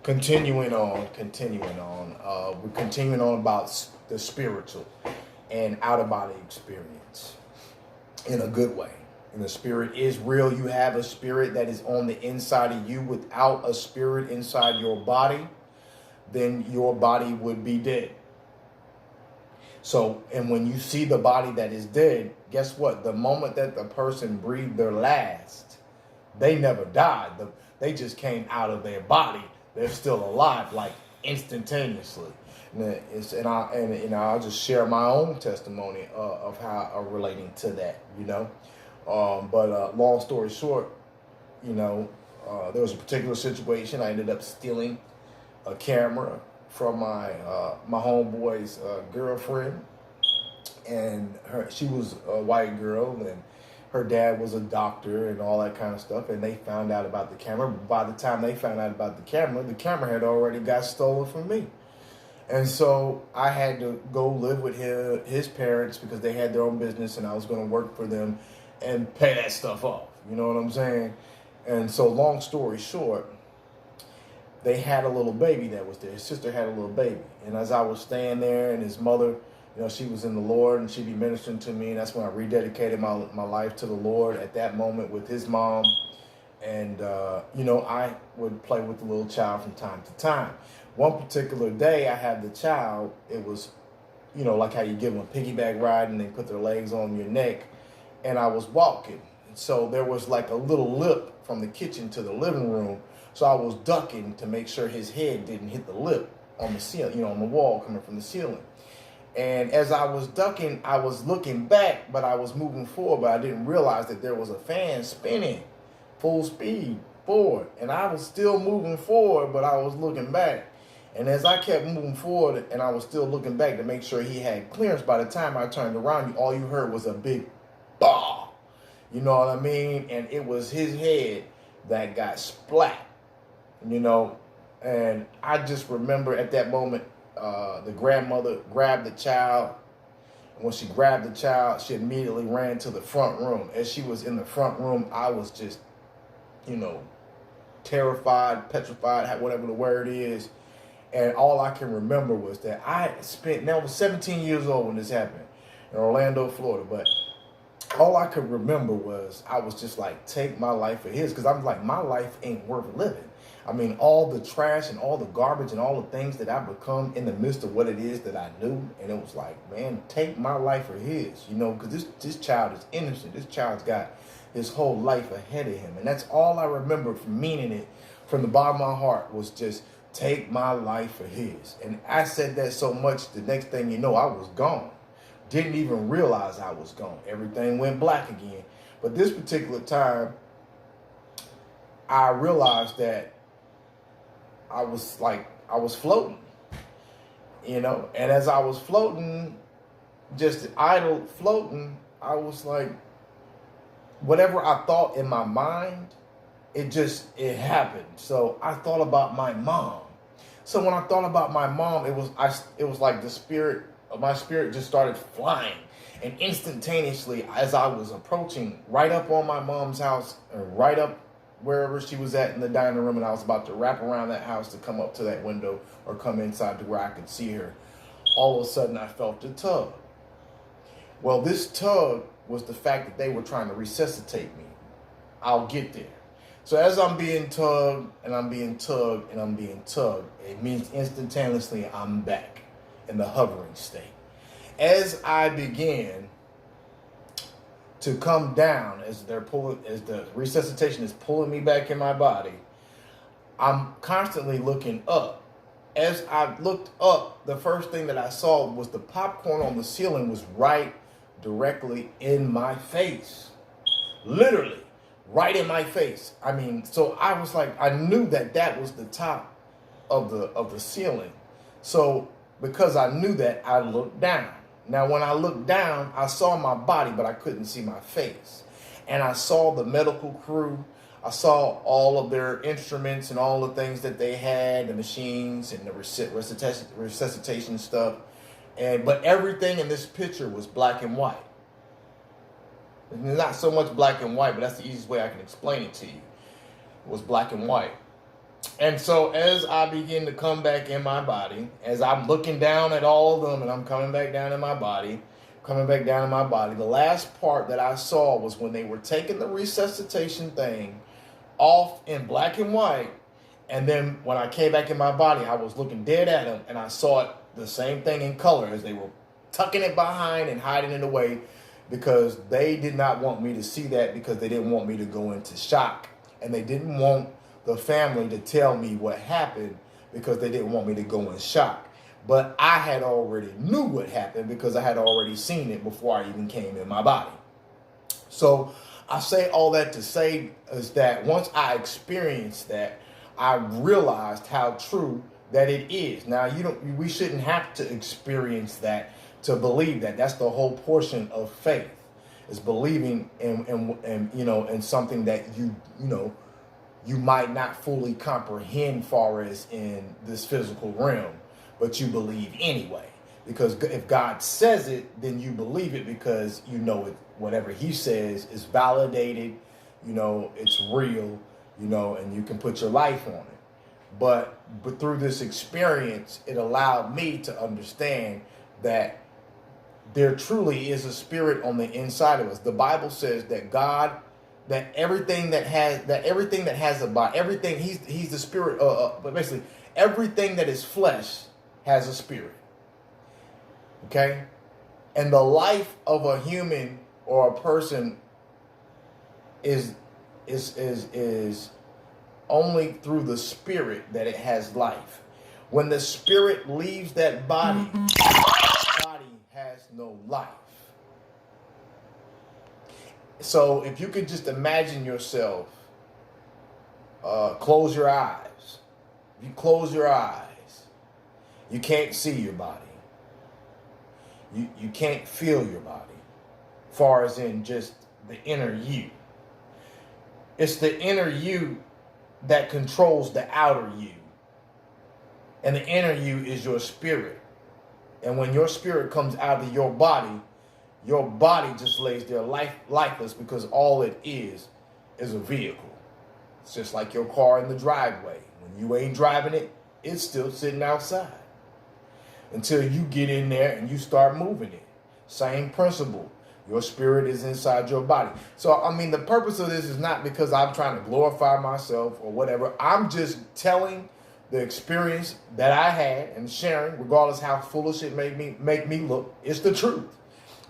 continuing on. We're continuing on about the spiritual and out of body experience in a good way. And the spirit is real. You have a spirit that is on the inside of you. Without a spirit inside your body, then your body would be dead. So, and when you see the body that is dead, guess what? The moment that the person breathed their last, they never died. They just came out of their body. They're still alive, like instantaneously. And I'll just share my own testimony of how I'm relating to that, But long story short, there was a particular situation. I ended up stealing a camera from my homeboy's girlfriend, and she was a white girl, and her dad was a doctor and all that kind of stuff, and they found out about the camera. By the time they found out about the camera had already got stolen from me. And so I had to go live with his parents because they had their own business, and I was going to work for them and pay that stuff off. You know what I'm saying? And so long story short, they had a little baby that was there. His sister had a little baby. And as I was staying there, and his mother, she was in the Lord, and she'd be ministering to me. And that's when I rededicated my life to the Lord at that moment with his mom. And, I would play with the little child from time to time. One particular day I had the child. It was, like how you give them a piggyback ride and they put their legs on your neck. And I was walking. So there was like a little lip from the kitchen to the living room. So I was ducking to make sure his head didn't hit the lip on the ceiling, on the wall coming from the ceiling. And as I was ducking, I was looking back, but I was moving forward, but I didn't realize that there was a fan spinning full speed forward. And I was still moving forward, but I was looking back. And as I kept moving forward and I was still looking back to make sure he had clearance, by the time I turned around, all you heard was a big bah. You know what I mean? And it was his head that got splat. And I just remember at that moment, the grandmother grabbed the child. And when she grabbed the child, she immediately ran to the front room. As she was in the front room, I was just, terrified, petrified, whatever the word is. And all I can remember was that I was 17 years old when this happened in Orlando, Florida. But all I could remember was I was just like, take my life for his. Because I'm like, my life ain't worth living. I mean, all the trash and all the garbage and all the things that I've become in the midst of what it is that I knew. And it was like, man, take my life for his, because this child is innocent. This child's got his whole life ahead of him. And that's all I remember from meaning it from the bottom of my heart was just take my life for his. And I said that so much, the next thing you know, I was gone. Didn't even realize I was gone. Everything went black again. But this particular time, I realized that I was floating, and as I was floating, just idle floating, I was like, whatever I thought in my mind, it happened. So I thought about my mom. So when I thought about my mom, it was like my spirit just started flying, and instantaneously, as I was approaching right up on my mom's house and right up wherever she was at in the dining room, and I was about to wrap around that house to come up to that window or come inside to where I could see her, all of a sudden I felt a tug. Well, this tug was the fact that they were trying to resuscitate me. I'll get there. So as I'm being tugged and I'm being tugged and I'm being tugged, it means instantaneously I'm back in the hovering state. As I began to come down, as the resuscitation is pulling me back in my body, I'm constantly looking up. As I looked up, the first thing that I saw was the popcorn on the ceiling was right directly in my face. Literally, right in my face. I mean, so I was like, I knew that was the top of the ceiling. So because I knew that, I looked down. Now, when I looked down, I saw my body, but I couldn't see my face. And I saw the medical crew. I saw all of their instruments and all the things that they had, the machines and the resuscitation stuff. But everything in this picture was black and white. Not so much black and white, but that's the easiest way I can explain it to you. It was black and white. And so as I begin to come back in my body, as I'm looking down at all of them and I'm coming back down in my body, the last part that I saw was when they were taking the resuscitation thing off in black and white. And then when I came back in my body, I was looking dead at them and I saw it the same thing in color as they were tucking it behind and hiding it away because they did not want me to see that because they didn't want me to go into shock. And they didn't want the family to tell me what happened because they didn't want me to go in shock. But I had already knew what happened because I had already seen it before I even came in my body. So I say all that to say is that once I experienced that, I realized how true that it is. Now, we shouldn't have to experience that to believe that. That's the whole portion of faith, is believing in something that you might not fully comprehend far as in this physical realm, but you believe anyway. Because if God says it, then you believe it because you know it. Whatever he says is validated, it's real, and you can put your life on it. But through this experience, it allowed me to understand that there truly is a spirit on the inside of us. The Bible says that God, that everything that has a body, everything, he's the spirit, but basically everything that is flesh has a spirit. Okay? And the life of a human or a person is only through the spirit that it has life. When the spirit leaves that body, the body has no life. So if you could just imagine yourself, close your eyes. If you close your eyes, you can't see your body. You can't feel your body, far as in just the inner you. It's the inner you that controls the outer you. And the inner you is your spirit. And when your spirit comes out of your body just lays there lifeless because all it is a vehicle. It's just like your car in the driveway. When you ain't driving it, it's still sitting outside until you get in there and you start moving it. Same principle. Your spirit is inside your body. So, the purpose of this is not because I'm trying to glorify myself or whatever. I'm just telling the experience that I had and sharing, regardless how foolish it make me look. It's the truth.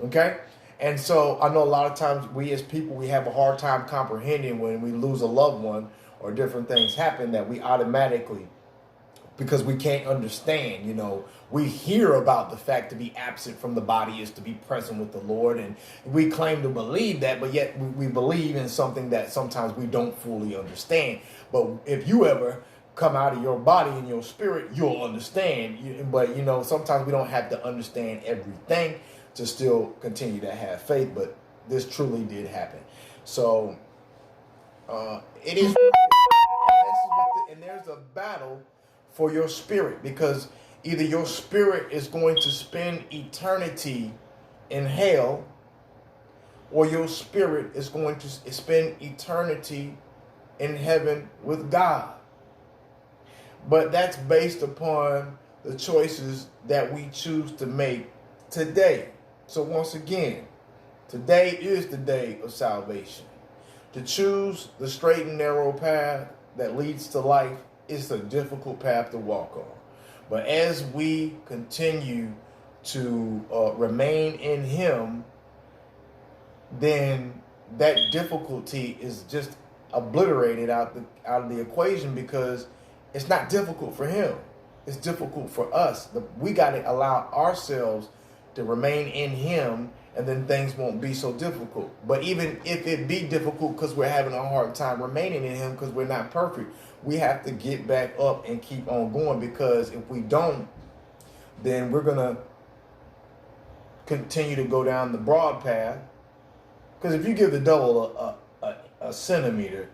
Okay? And so I know a lot of times we as people, we have a hard time comprehending when we lose a loved one or different things happen that we automatically, because we can't understand, we hear about the fact to be absent from the body is to be present with the Lord. And we claim to believe that, but yet we believe in something that sometimes we don't fully understand. But if you ever come out of your body and your spirit, you'll understand. But, sometimes we don't have to understand everything to still continue to have faith. But this truly did happen. So it is. And there's a battle for your spirit, because either your spirit is going to spend eternity in hell, or your spirit is going to spend eternity in heaven with God. But that's based upon the choices that we choose to make today. So once again, today is the day of salvation. To choose the straight and narrow path that leads to life is a difficult path to walk on. But as we continue to remain in him, then that difficulty is just obliterated out of the equation, because it's not difficult for him. It's difficult for us. We got to allow ourselves to remain in him, and then things won't be so difficult. But even if it be difficult because we're having a hard time remaining in him because we're not perfect, we have to get back up and keep on going, because if we don't, then we're going to continue to go down the broad path. Because if you give the devil a centimeter,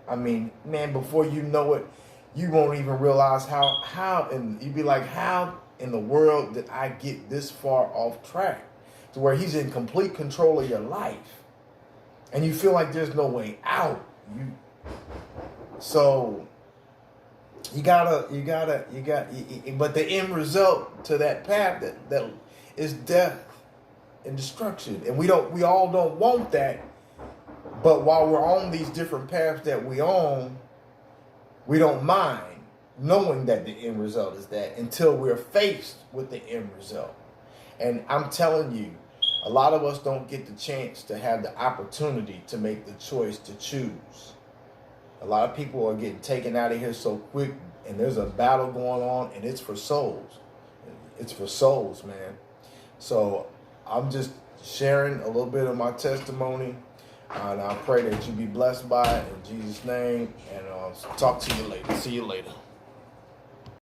before you know it, you won't even realize how, and you'd be like, how in the world did I get this far off track? To where he's in complete control of your life. And you feel like there's no way out. So but the end result to that path that is death and destruction. And we all don't want that. But while we're on these different paths that we on, we don't mind knowing that the end result is that until we're faced with the end result. And I'm telling you, a lot of us don't get the chance to have the opportunity to make the choice to choose. A lot of people are getting taken out of here so quick, and there's a battle going on, and it's for souls. It's for souls, man. So I'm just sharing a little bit of my testimony, and I pray that you be blessed by it in Jesus' name, and talk to you later. See you later.